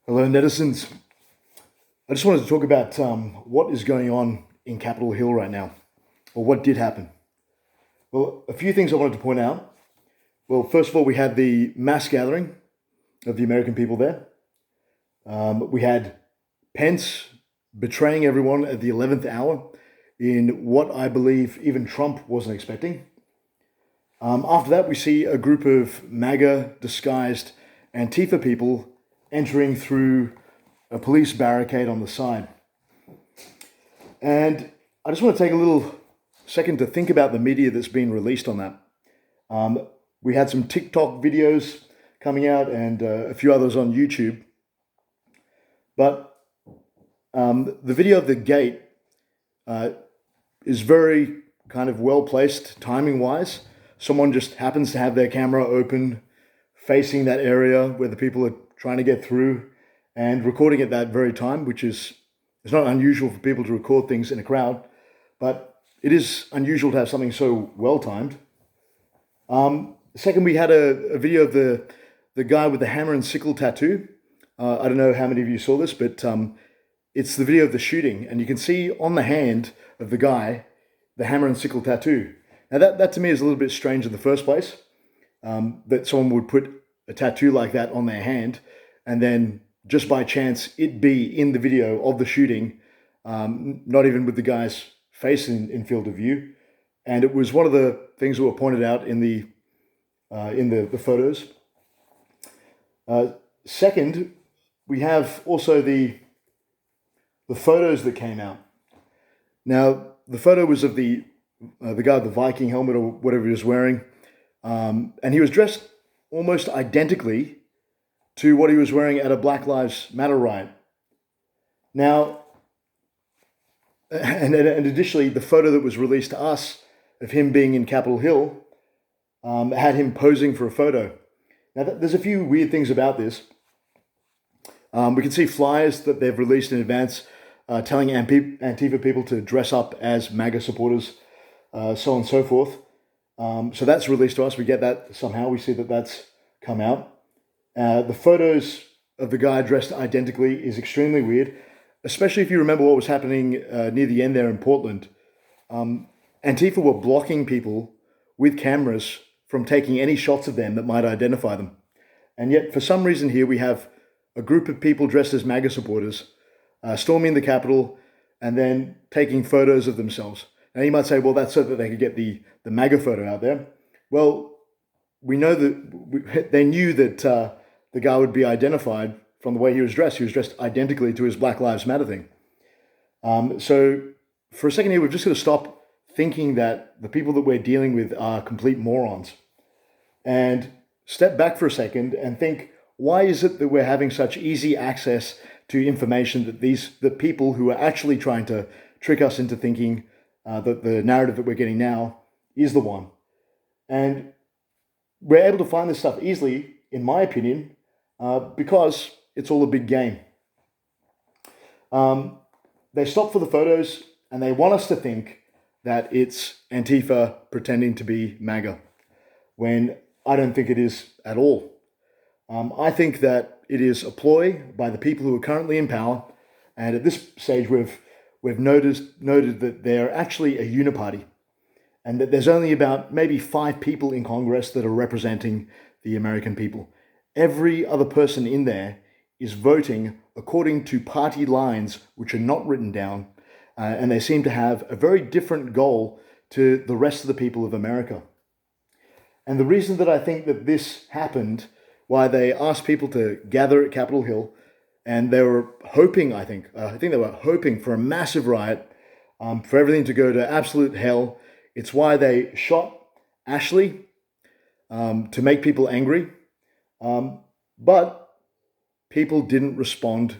Hello, netizens. I just wanted to talk about what is going on in Capitol Hill right now, or what did happen. Well, a few things I wanted to point out. Well, first of all, we had the mass gathering of the American people there. We had Pence betraying everyone at the 11th hour in what I believe even Trump wasn't expecting. After that, we see a group of MAGA disguised Antifa people entering through a police barricade on the side. And I just want to take a little second to think about the media that's been released on that. We had some TikTok videos coming out and a few others on YouTube. But the video of the gate is very kind of well placed timing wise. Someone just happens to have their camera open, facing that area where the people are trying to get through and recording at that very time, which is it's not unusual for people to record things in a crowd, but it is unusual to have something so well timed. Second, we had a video of the guy with the hammer and sickle tattoo. I don't know how many of you saw this, but it's the video of the shooting, and you can see on the hand of the guy the hammer and sickle tattoo. Now that to me is a little bit strange in the first place, that someone would put a tattoo like that on their hand, and then just by chance it be in the video of the shooting, not even with the guy's face in field of view. And it was one of the things that were pointed out in the photos. Second, we have also the photos that came out. Now, the photo was of the guy with the Viking helmet or whatever he was wearing, and he was dressed almost identically to what he was wearing at a Black Lives Matter riot. Now, and additionally, the photo that was released to us of him being in Capitol Hill had him posing for a photo. Now, there's a few weird things about this. We can see flyers that they've released in advance telling Antifa people to dress up as MAGA supporters, so on and so forth. So that's released to us. We get that somehow. We see that that's come out. The photos of the guy dressed identically is extremely weird, especially if you remember what was happening near the end there in Portland. Antifa were blocking people with cameras from taking any shots of them that might identify them. And yet, for some reason here, we have a group of people dressed as MAGA supporters storming the Capitol and then taking photos of themselves. Now, you might say, well, that's so that they could get the MAGA photo out there. Well, we know that they knew that the guy would be identified from the way he was dressed. He was dressed identically to his Black Lives Matter thing. So for a second here, we've just got to stop thinking that the people that we're dealing with are complete morons and step back for a second and think, why is it that we're having such easy access to information that people who are actually trying to trick us into thinking that the narrative that we're getting now is the one? And we're able to find this stuff easily, in my opinion, because it's all a big game. They stop for the photos and they want us to think that it's Antifa pretending to be MAGA, when I don't think it is at all. I think that it is a ploy by the people who are currently in power, and at this stage we've noted that they're actually a uniparty, and that there's only about maybe 5 people in Congress that are representing the American people. Every other person in there is voting according to party lines which are not written down, and they seem to have a very different goal to the rest of the people of America. And the reason that I think that this happened, why they asked people to gather at Capitol Hill, and they were hoping, I think they were hoping for a massive riot, for everything to go to absolute hell. It's why they shot Ashley, to make people angry. But people didn't respond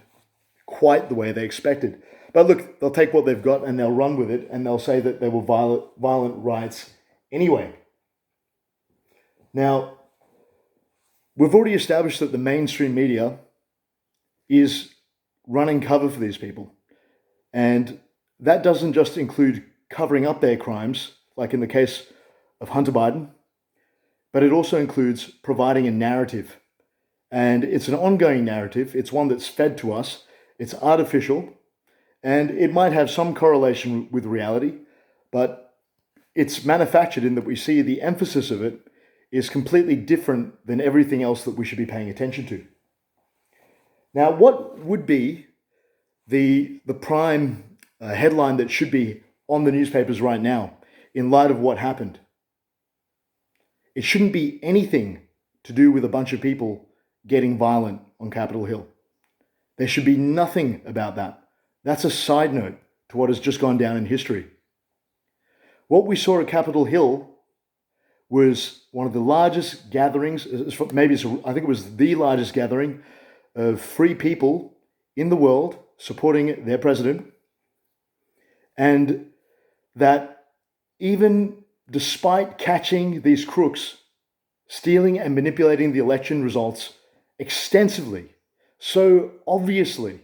quite the way they expected. But look, they'll take what they've got and they'll run with it, and they'll say that there were violent riots anyway. Now, we've already established that the mainstream media is running cover for these people. And that doesn't just include covering up their crimes, like in the case of Hunter Biden, but it also includes providing a narrative. And it's an ongoing narrative. It's one that's fed to us. It's artificial, and it might have some correlation with reality, but it's manufactured in that we see the emphasis of it is completely different than everything else that we should be paying attention to. Now, what would be the prime headline that should be on the newspapers right now in light of what happened? It shouldn't be anything to do with a bunch of people getting violent on Capitol Hill. There should be nothing about that. That's a side note to what has just gone down in history. What we saw at Capitol Hill was one of the largest gatherings, I think it was the largest gathering of free people in the world supporting their president. And that even despite catching these crooks stealing and manipulating the election results extensively, so obviously,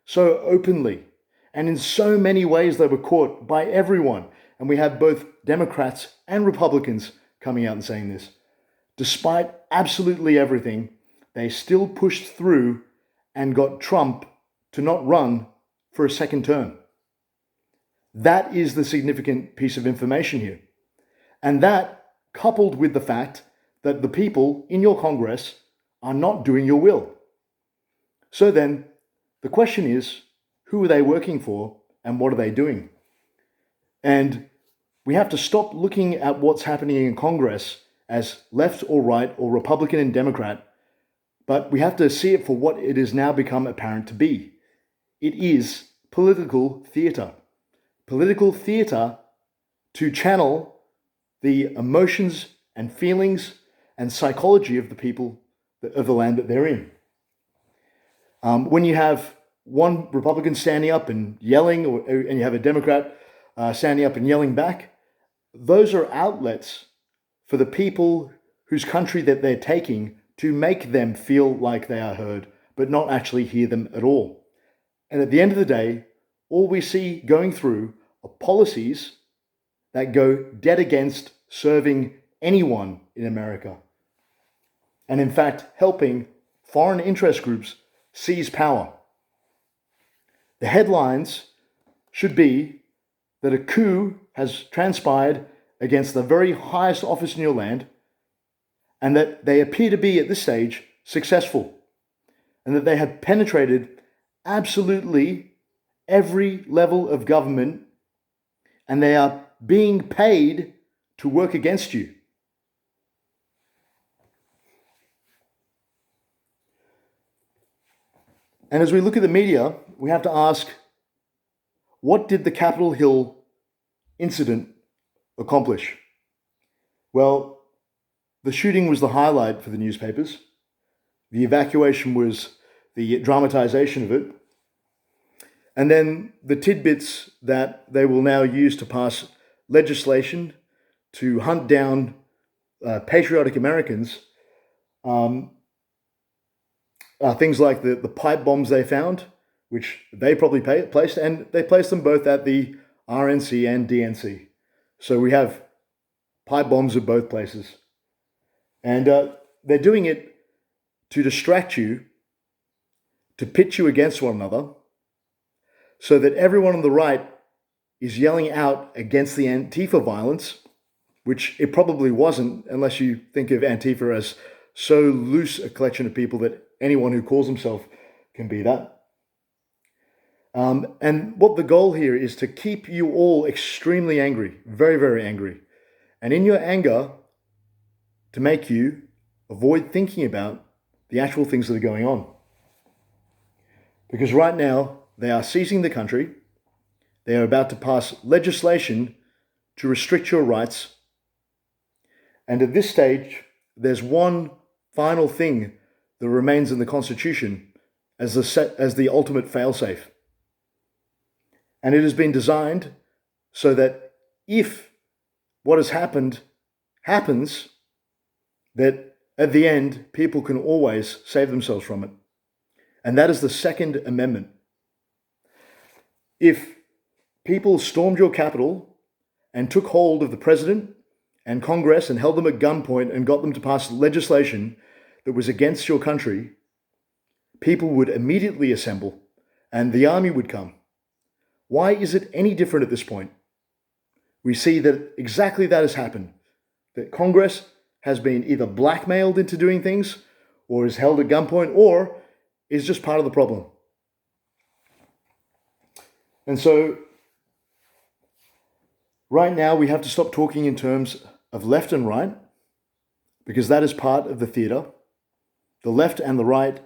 so openly, and in so many ways they were caught by everyone. And we have both Democrats and Republicans coming out and saying this. Despite absolutely everything, they still pushed through and got Trump to not run for a second term. That is the significant piece of information here. And that, coupled with the fact that the people in your Congress are not doing your will. So then, the question is, who are they working for and what are they doing? And we have to stop looking at what's happening in Congress as left or right or Republican and Democrat, but we have to see it for what it has now become apparent to be. It is political theater. Political theater to channel the emotions and feelings and psychology of the people of the land that they're in. When you have one Republican standing up and yelling, and you have a Democrat standing up and yelling back, those are outlets for the people whose country that they're taking to make them feel like they are heard, but not actually hear them at all. And at the end of the day, all we see going through are policies that go dead against serving anyone in America. And in fact, helping foreign interest groups seize power. The headlines should be that a coup has transpired against the very highest office in your land, and that they appear to be at this stage successful, and that they have penetrated absolutely every level of government, and they are being paid to work against you. And as we look at the media, we have to ask, what did the Capitol Hill incident accomplish? Well, the shooting was the highlight for the newspapers. The evacuation was the dramatization of it. And then the tidbits that they will now use to pass legislation to hunt down patriotic Americans are things like the pipe bombs they found, which they probably placed, and they placed them both at the RNC and DNC. So we have pipe bombs at both places. And they're doing it to distract you, to pit you against one another, so that everyone on the right is yelling out against the Antifa violence, which it probably wasn't, unless you think of Antifa as so loose a collection of people that anyone who calls himself can be that. And what the goal here is to keep you all extremely angry, very, very angry. And in your anger, to make you avoid thinking about the actual things that are going on. Because right now, they are seizing the country. They are about to pass legislation to restrict your rights. And at this stage, there's one final thing that remains in the Constitution as the ultimate failsafe. And it has been designed so that if what has happened happens, that at the end, people can always save themselves from it. And that is the Second Amendment. If people stormed your Capitol and took hold of the president and Congress and held them at gunpoint and got them to pass legislation that was against your country, people would immediately assemble and the army would come. Why is it any different at this point? We see that exactly that has happened, that Congress has been either blackmailed into doing things or is held at gunpoint or is just part of the problem. And so right now we have to stop talking in terms of left and right, because that is part of the theater. The left and the right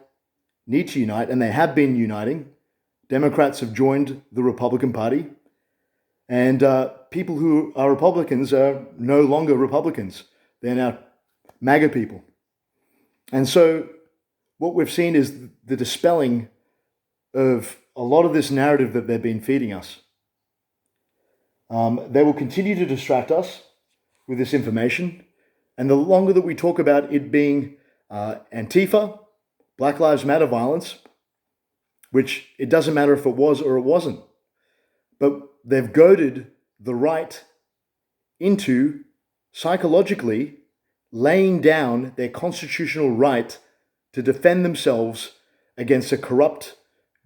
need to unite, and they have been uniting. Democrats have joined the Republican Party, and people who are Republicans are no longer Republicans. They're now MAGA people. And so what we've seen is the dispelling of a lot of this narrative that they've been feeding us. They will continue to distract us with this information. And the longer that we talk about it being Antifa, Black Lives Matter violence, which it doesn't matter if it was or it wasn't, but they've goaded the right into psychologically laying down their constitutional right to defend themselves against a corrupt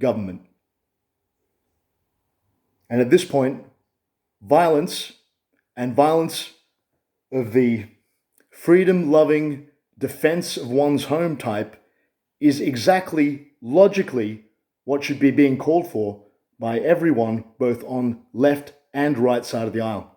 government. And at this point, violence and violence of the freedom-loving defense of one's home type is exactly logically what should be being called for by everyone, both on left and right side of the aisle.